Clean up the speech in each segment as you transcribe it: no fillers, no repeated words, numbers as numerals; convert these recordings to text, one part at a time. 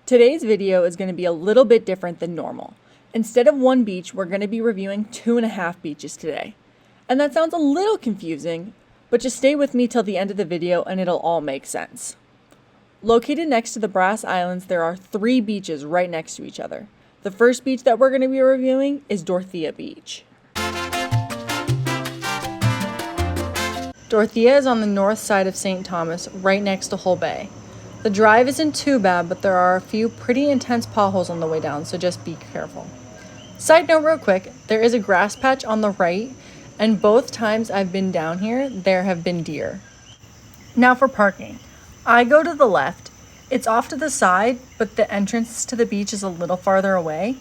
Today's video is going to be a little bit different than normal. Instead of one beach, we're going to be reviewing 2.5 beaches today. And that sounds a little confusing, but just stay with me till the end of the video and it'll all make sense. Located next to the Brass Islands, there are 3 beaches right next to each other. The first beach that we're going to be reviewing is Dorothea Beach. Dorthea is on the north side of St. Thomas, right next to Hull Bay. The drive isn't too bad, but there are a few pretty intense potholes on the way down, so just be careful. Side note real quick, there is a grass patch on the right, and both times I've been down here, there have been deer. Now for parking. I go to the left. It's off to the side, but the entrance to the beach is a little farther away.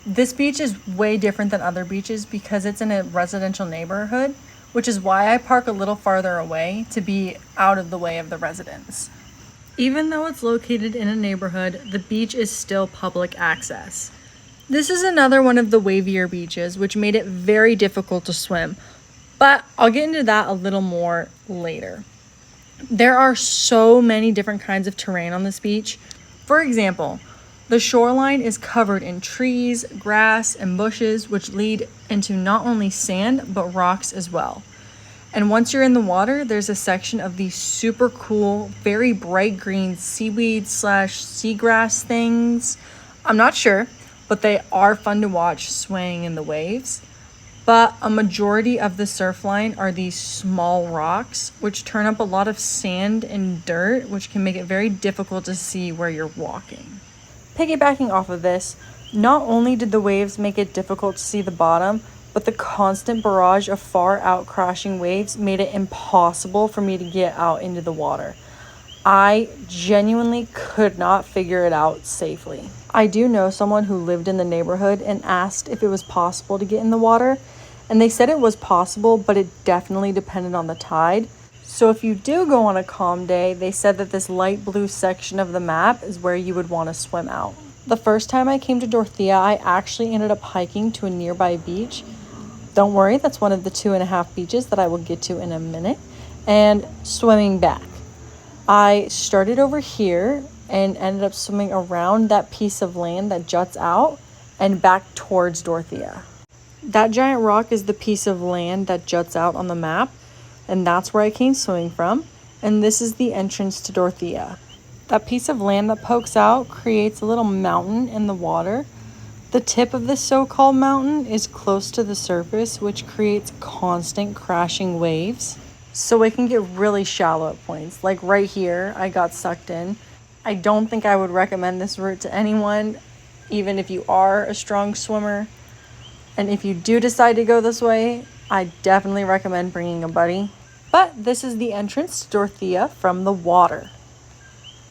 This beach is way different than other beaches because it's in a residential neighborhood, which is why I park a little farther away to be out of the way of the residents. Even though it's located in a neighborhood, the beach is still public access. This is another one of the wavier beaches, which made it very difficult to swim, but I'll get into that a little more later. There are so many different kinds of terrain on this beach. For example, the shoreline is covered in trees, grass, and bushes, which lead into not only sand, but rocks as well. And once you're in the water, there's a section of these super cool, very bright green seaweed/seagrass things. I'm not sure, but they are fun to watch swaying in the waves. But a majority of the surf line are these small rocks, which turn up a lot of sand and dirt, which can make it very difficult to see where you're walking. Piggybacking off of this, not only did the waves make it difficult to see the bottom, but the constant barrage of far out crashing waves made it impossible for me to get out into the water. I genuinely could not figure it out safely. I do know someone who lived in the neighborhood and asked if it was possible to get in the water, and they said it was possible, but it definitely depended on the tide. So if you do go on a calm day, they said that this light blue section of the map is where you would want to swim out. The first time I came to Dorothea, I actually ended up hiking to a nearby beach. Don't worry, that's one of the 2.5 beaches that I will get to in a minute, and swimming back. I started over here and ended up swimming around that piece of land that juts out and back towards Dorothea. That giant rock is the piece of land that juts out on the map, and that's where I came swimming from, and this is the entrance to Dorothea. That piece of land that pokes out creates a little mountain in the water. The tip of this so-called mountain is close to the surface, which creates constant crashing waves. So it can get really shallow at points. Like right here, I got sucked in. I don't think I would recommend this route to anyone, even if you are a strong swimmer. And if you do decide to go this way, I definitely recommend bringing a buddy. But this is the entrance to Dorothea from the water.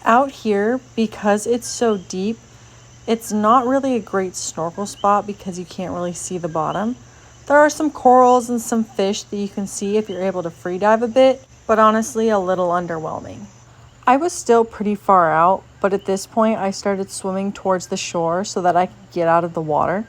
Out here, because it's so deep, it's not really a great snorkel spot because you can't really see the bottom. There are some corals and some fish that you can see if you're able to free dive a bit, but honestly a little underwhelming. I was still pretty far out, but at this point I started swimming towards the shore so that I could get out of the water.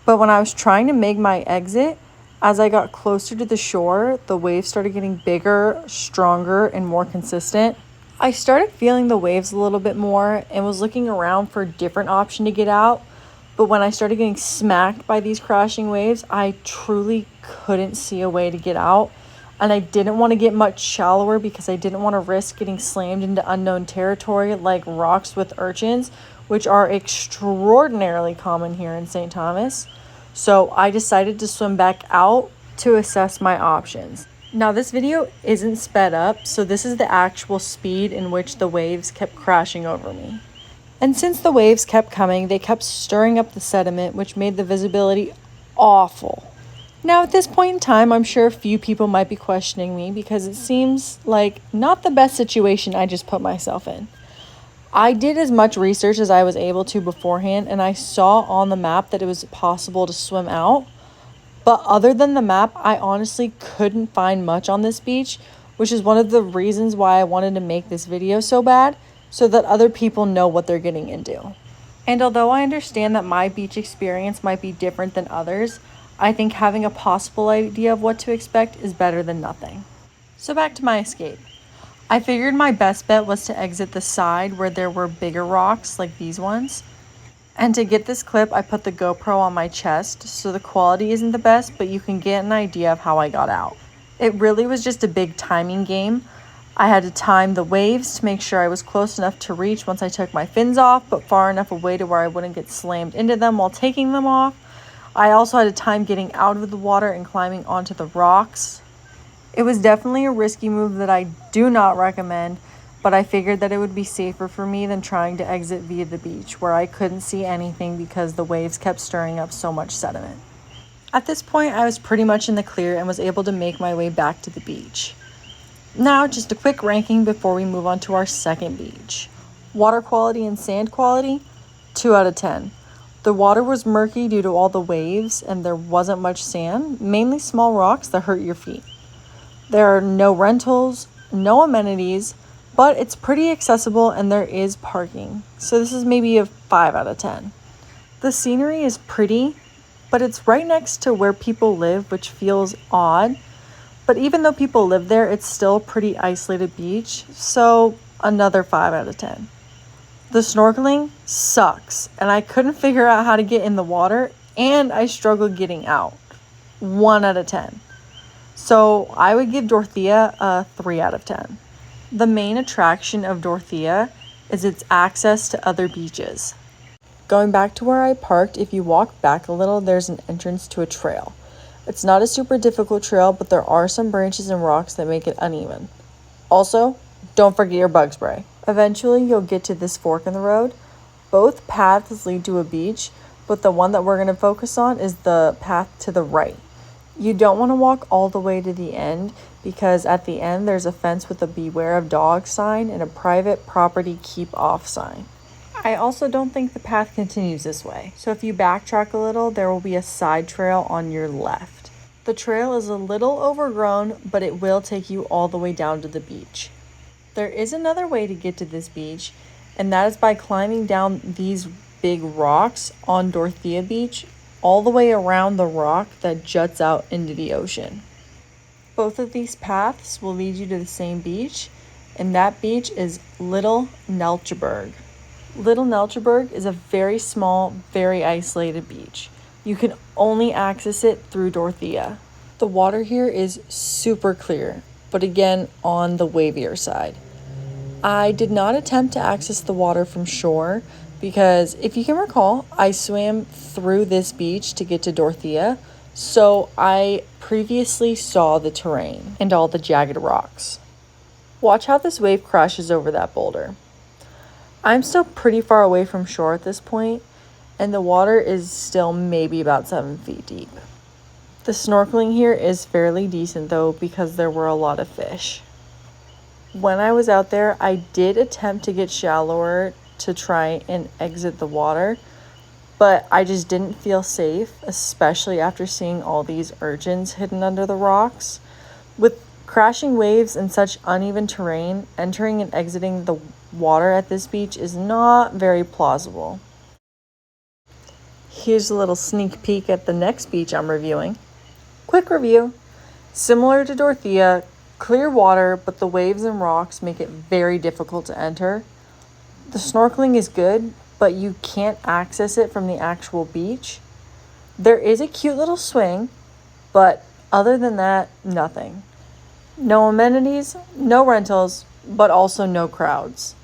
But when I was trying to make my exit, as I got closer to the shore, the waves started getting bigger, stronger, and more consistent. I started feeling the waves a little bit more and was looking around for a different option to get out. But when I started getting smacked by these crashing waves, I truly couldn't see a way to get out. And I didn't want to get much shallower because I didn't want to risk getting slammed into unknown territory like rocks with urchins, which are extraordinarily common here in St. Thomas. So I decided to swim back out to assess my options. Now this video isn't sped up, so this is the actual speed in which the waves kept crashing over me. And since the waves kept coming, they kept stirring up the sediment, which made the visibility awful. Now at this point in time, I'm sure a few people might be questioning me because it seems like not the best situation I just put myself in. I did as much research as I was able to beforehand, and I saw on the map that it was possible to swim out. But other than the map, I honestly couldn't find much on this beach, which is one of the reasons why I wanted to make this video so bad, so that other people know what they're getting into. And although I understand that my beach experience might be different than others, I think having a possible idea of what to expect is better than nothing. So back to my escape. I figured my best bet was to exit the side where there were bigger rocks like these ones. And to get this clip, I put the GoPro on my chest, so the quality isn't the best, but you can get an idea of how I got out. It really was just a big timing game. I had to time the waves to make sure I was close enough to reach once I took my fins off, but far enough away to where I wouldn't get slammed into them while taking them off. I also had to time getting out of the water and climbing onto the rocks. It was definitely a risky move that I do not recommend, but I figured that it would be safer for me than trying to exit via the beach, where I couldn't see anything because the waves kept stirring up so much sediment. At this point, I was pretty much in the clear and was able to make my way back to the beach. Now, just a quick ranking before we move on to our second beach. Water quality and sand quality, 2 out of 10. The water was murky due to all the waves and there wasn't much sand, mainly small rocks that hurt your feet. There are no rentals, no amenities, but it's pretty accessible and there is parking. So this is maybe a 5 out of 10. The scenery is pretty, but it's right next to where people live, which feels odd. But even though people live there, it's still a pretty isolated beach, so another 5 out of 10. The snorkeling sucks, and I couldn't figure out how to get in the water, and I struggled getting out. 1 out of 10. So I would give Dorothea a 3 out of 10. The main attraction of Dorthea is its access to other beaches. Going back to where I parked, if you walk back a little, there's an entrance to a trail. It's not a super difficult trail, but there are some branches and rocks that make it uneven. Also, don't forget your bug spray. Eventually, you'll get to this fork in the road. Both paths lead to a beach, but the one that we're going to focus on is the path to the right. You don't want to walk all the way to the end because at the end there's a fence with a beware of dogs sign and a private property keep off sign. I also don't think the path continues this way, so if you backtrack a little, there will be a side trail on your left. The trail is a little overgrown, but it will take you all the way down to the beach. There is another way to get to this beach, and that is by climbing down these big rocks on Dorthea Beach, all the way around the rock that juts out into the ocean. Both of these paths will lead you to the same beach, and that beach is Little Neltjeberg. Little Neltjeberg is a very small, very isolated beach. You can only access it through Dorthea. The water here is super clear, but again on the wavier side. I did not attempt to access the water from shore because if you can recall, I swam through this beach to get to Dorthea, so I previously saw the terrain and all the jagged rocks. Watch how this wave crashes over that boulder. I'm still pretty far away from shore at this point, and the water is still maybe about 7 feet deep. The snorkeling here is fairly decent though because there were a lot of fish. When I was out there, I did attempt to get shallower to try and exit the water, but I just didn't feel safe, especially after seeing all these urchins hidden under the rocks. With crashing waves and such uneven terrain, entering and exiting the water at this beach is not very plausible. Here's a little sneak peek at the next beach I'm reviewing. Quick review. Similar to Dorthea, clear water, but the waves and rocks make it very difficult to enter. The snorkeling is good, but you can't access it from the actual beach. There is a cute little swing, but other than that, nothing. No amenities, no rentals, but also no crowds.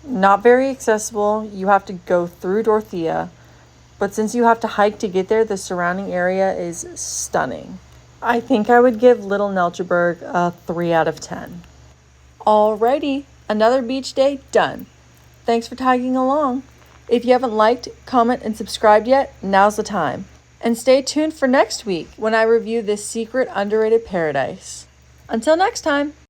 Not very accessible. You have to go through Dorthea, but since you have to hike to get there, the surrounding area is stunning. I think I would give Little Neltjeberg a 3 out of 10. Alrighty, another beach day done. Thanks for tagging along. If you haven't liked, comment, and subscribed yet, now's the time. And stay tuned for next week when I review this secret underrated paradise. Until next time.